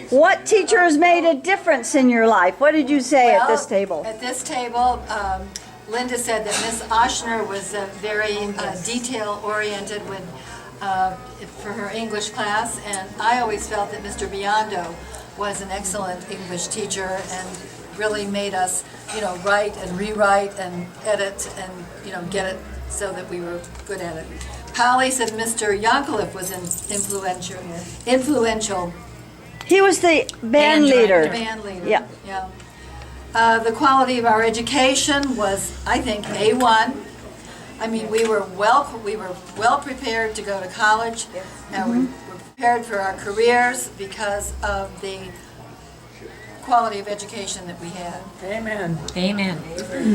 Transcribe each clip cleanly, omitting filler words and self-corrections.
What teacher has made a difference in your life? What did you say at this Well, table? At this table, Linda said that Miss Oshner was very detail-oriented for her English class, and I always felt that Mr. Biondo was an excellent English teacher and really made us, write and rewrite and edit and, get it so that we were good at it. Polly said Mr. Yankolev was influential. He was the band leader. The band leader. Yeah. The quality of our education was, I think, A1. I mean, we were well prepared to go to college, and we were prepared for our careers because of the quality of education that we had. Amen. Amen.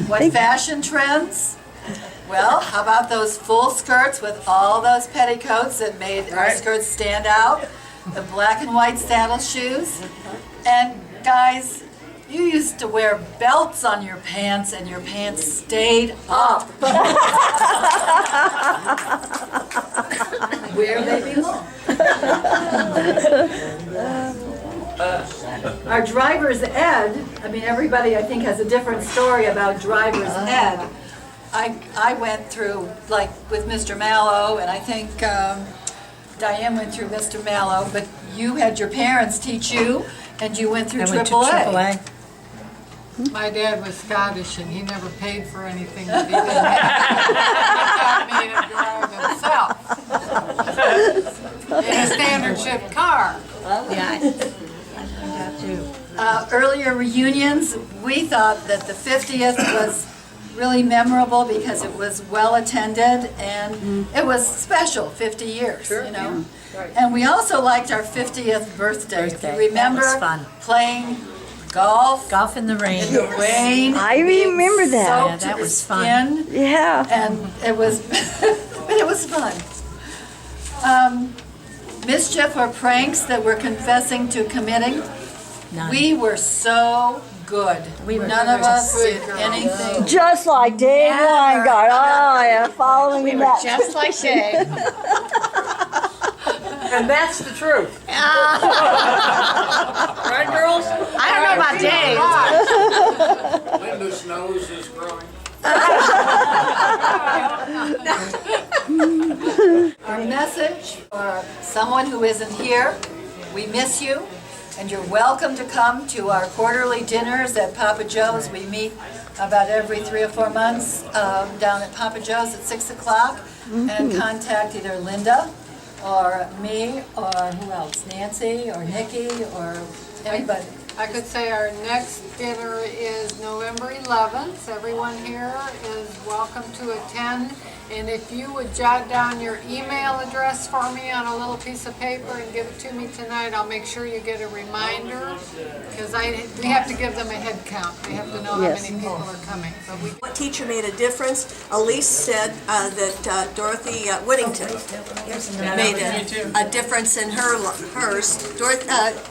What fashion trends? Well, how about those full skirts with all those petticoats that made our skirts stand out? The black and white saddle shoes. And guys, you used to wear belts on your pants and your pants stayed up. Where they belong. Our driver's ed, I mean, everybody I think has a different story about driver's ed. I went through, like, with Mr. Mallow, and I think Diane went through Mr. Mallow, but you had your parents teach you, and you went through I went to AAA. AAA. My dad was Scottish and he never paid for anything that he didn't have. He taught me to drive himself. In a standard shift car. Yeah, I got too. Earlier reunions, we thought that the 50th was really memorable because it was well attended and it was special, 50 years, And we also liked our 50th birthday. If you remember, That was fun. playing golf Golf in the rain. in the rain. I remember that. Soaked Yeah, to that the was fun. skin, Yeah. and it was, but it was fun. Mischief or pranks that we're confessing to committing. None. We were so good. None of us did anything. Just like Dave Weingart. Oh, yeah, following We were that. just like Dave. And that's the truth. Right, girls? I don't know about Dave. Linda's nose is growing. Our message for someone who isn't here, we miss you, and you're welcome to come to our quarterly dinners at Papa Joe's. We meet about every 3 or 4 months down at Papa Joe's at 6 o'clock, and contact either Linda or me or who else, Nancy or Nikki or anybody. I could say our next dinner is November 11th. Everyone here is welcome to attend. And if you would jot down your email address for me on a little piece of paper and give it to me tonight, I'll make sure you get a reminder, because we have to give them a head count. They have to know how Yes. many people are coming. But we What teacher made a difference? Elise said that Dorothy Whittington made a difference in hers.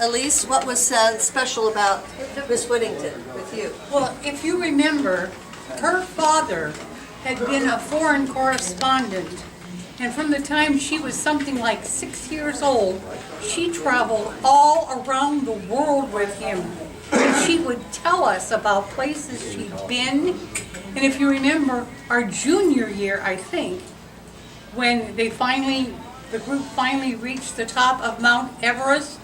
Elise, what was special about Miss Whittington with you? Well, if you remember, her father had been a foreign correspondent, and from the time she was something like 6 years old, she traveled all around the world with him. And she would tell us about places she'd been. And if you remember, our junior year, I think, when the group finally reached the top of Mount Everest,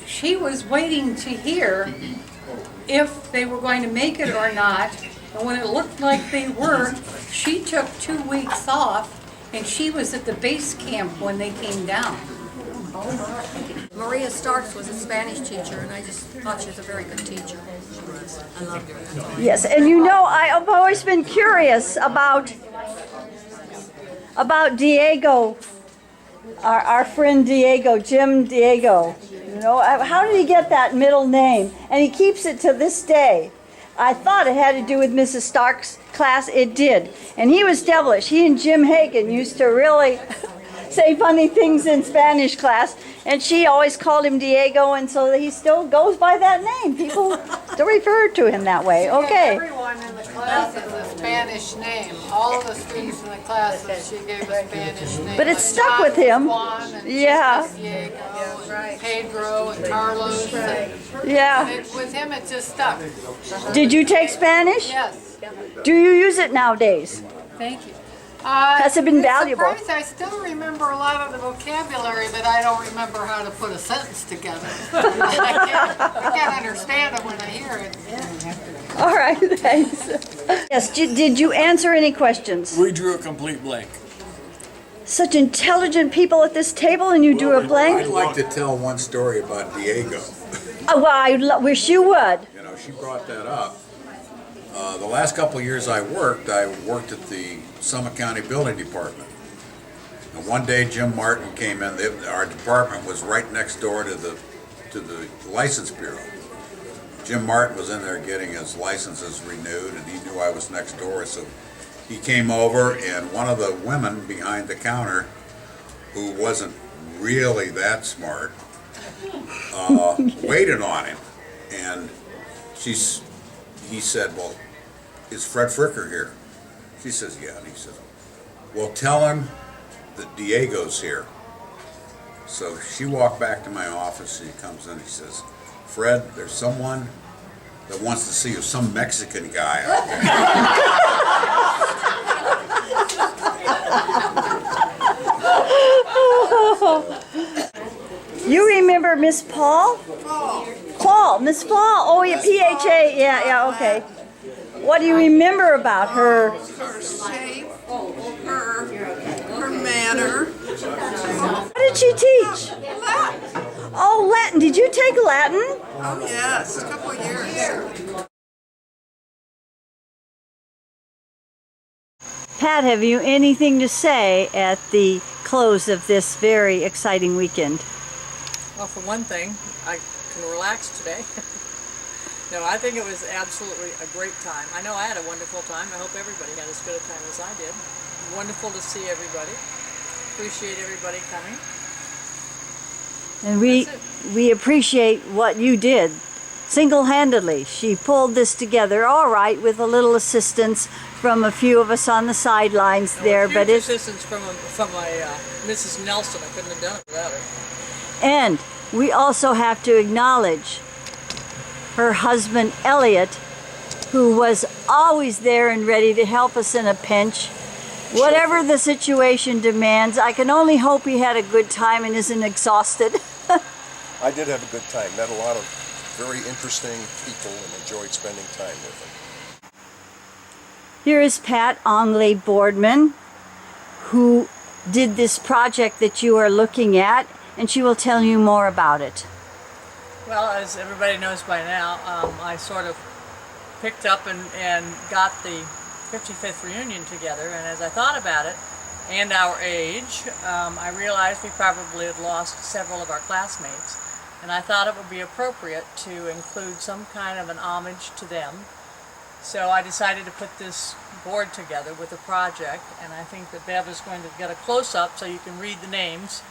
she was waiting to hear if they were going to make it or not. And when it looked like they were, she took 2 weeks off, and she was at the base camp when they came down. Maria Starks was a Spanish teacher, and I just thought she was a very good teacher. I loved her. That's all. Yes, and I've always been curious about Diego, our friend Diego, Jim Diego. How did he get that middle name? And he keeps it to this day. I thought it had to do with Mrs. Stark's class. It did. And he was devilish. He and Jim Hagan used to really say funny things in Spanish class, and she always called him Diego, and so he still goes by that name. People still refer to him that way. Okay. Everyone in the class has a Spanish name. All of the students in the classes, she gave a Spanish name. But it Like stuck John with him. Juan and Yeah. Diego, and Pedro and Carlos. And Yeah. with him, it just stuck. Did you take Spanish? Yes. Do you use it nowadays? Thank you. Has it been valuable? Surprised I still remember a lot of the vocabulary, but I don't remember how to put a sentence together. I can't understand it when I hear it. All right, thanks. Yes, did you answer any questions? We drew a complete blank. Such intelligent people at this table, and you drew a I'd blank? like to tell one story about Diego. Oh, well, I wish you would. You know, she brought that up. The last couple of years I worked at the Summit County Building Department. And one day Jim Martin came in. Our department was right next door to the license bureau. Jim Martin was in there getting his licenses renewed, and he knew I was next door, so he came over, and one of the women behind the counter, who wasn't really that smart, waited on him, and he said, "Well, is Fred Fricker here?" She says, "Yeah," and he said, "Well, tell him that Diego's here." So she walked back to my office, and he comes in, he says, "Fred, there's someone that wants to see you, some Mexican guy out there." You remember Miss Paul? Paul, Miss Paul. Oh, yeah, PHA. Yeah, okay. What do you remember about her? Her shape, her manner. What did she teach? Oh, Latin. Did you take Latin? Oh, yes, a couple of years. Pat, have you anything to say at the close of this very exciting weekend? Well, for one thing, I can relax today. No, I think it was absolutely a great time. I know I had a wonderful time. I hope everybody had as good a time as I did. Wonderful to see everybody. Appreciate everybody coming. And we appreciate what you did single-handedly. She pulled this together all right with a little assistance from a few of us on the sidelines there, but it's assistance from my Mrs. Nelson. I couldn't have done it without her. and we also have to acknowledge her husband Elliot, who was always there and ready to help us in a pinch. Whatever the situation demands, I can only hope he had a good time and isn't exhausted. I did have a good time. Met a lot of very interesting people and enjoyed spending time with them. Here is Pat Ongley Boardman, who did this project that you are looking at, and she will tell you more about it. Well, as everybody knows by now, I sort of picked up and got the 55th reunion together, and as I thought about it, and our age, I realized we probably had lost several of our classmates, and I thought it would be appropriate to include some kind of an homage to them. So I decided to put this board together with a project, and I think that Bev is going to get a close-up so you can read the names.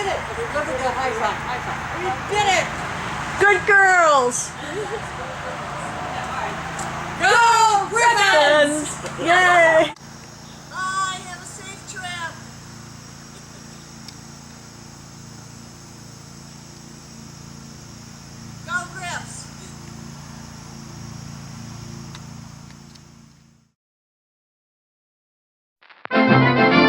did it! Look at the high five, high five. We did it! Good girls. Go Griffins! Yay. Bye, have a safe trip. Go Griffs.